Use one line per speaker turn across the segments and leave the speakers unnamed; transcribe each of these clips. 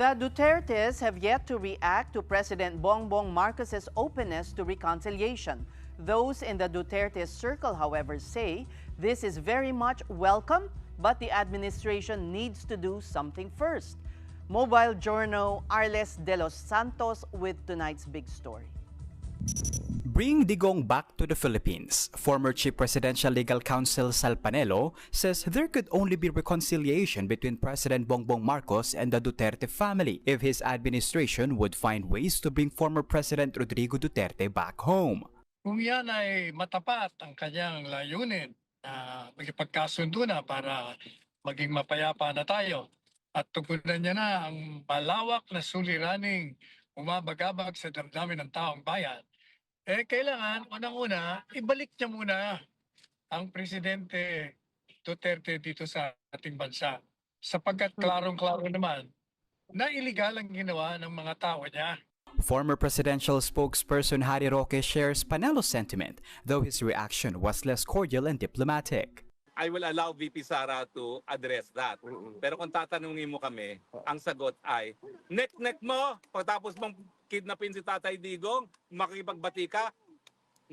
The Dutertes have yet to react to President Bongbong Marcos's openness to reconciliation. Those in the Duterte circle, however, say this is very much welcome, but the administration needs to do something first. Mobile Journal Arles de los Santos with tonight's big story.
Bring Digong back to the Philippines. Former Chief Presidential Legal Counsel Sal Panelo says there could only be reconciliation between President Bongbong Marcos and the Duterte family if his administration would find ways to bring former President Rodrigo Duterte back home.
Kung yan ay matapat ang kanyang layunin na magipagkasundo na para maging mapayapa na tayo at tugunan niya na ang malawak na suliraning umabagabag sa damdamin ng taong bayan, kailangan unang-una ibalik niya muna ang Presidente Duterte dito sa ating bansa sapagkat klarong-klaro naman na iligal ang ginawa ng mga tao niya.
Former presidential spokesperson Harry Roque shares Panelo's sentiment, though his reaction was less cordial and diplomatic.
I will allow VP Sara to address that. Pero kung tatanungin mo kami, ang sagot ay, nek-nek mo, pagtapos mong kidnapin si Tatay Digong, makikipagbati ka,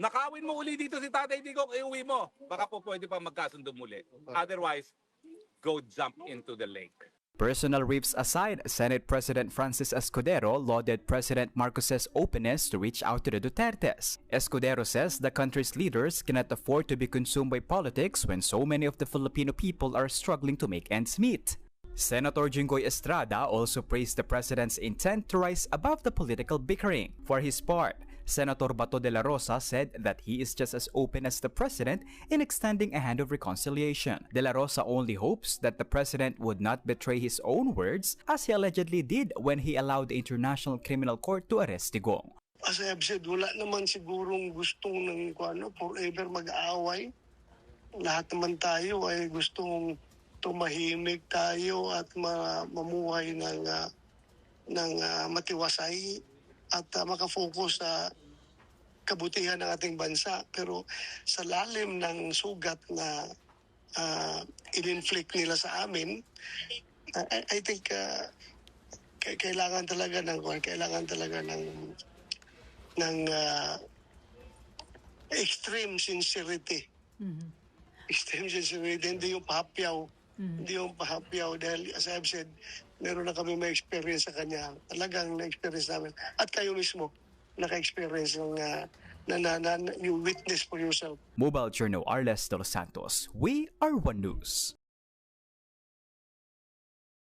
nakawin mo uli dito si Tatay Digong, iuwi mo. Baka po pwede pa magkasundo muli. Otherwise, go jump into the lake.
Personal riffs aside, Senate President Francis Escudero lauded President Marcos's openness to reach out to the Dutertes. Escudero says the country's leaders cannot afford to be consumed by politics when so many of the Filipino people are struggling to make ends meet. Senator Jinggoy Estrada also praised the president's intent to rise above the political bickering. For his part, Senator Bato de la Rosa said that he is just as open as the president in extending a hand of reconciliation. De la Rosa only hopes that the president would not betray his own words as he allegedly did when he allowed the International Criminal Court to arrest Digong.
As I have said, wala naman sigurong gustong ng forever mag-aaway. Lahat naman tayo ay gustong tumahimik tayo at mamuhay ng matiwasay at makafocus sa kabutihan ng ating bansa. Pero sa lalim ng sugat na in-inflict nila sa amin, I think kailangan talaga ng extreme sincerity. Extreme sincerity, hindi yung pahapyaw. Hindi yung pahapyaw dahil as I've said, meron na kami may experience sa kanya. Talagang na-experience namin. At kayo mismo, naka-experience ng you witness for yourself.
Mobile Journal Arles de los Santos. We are One News.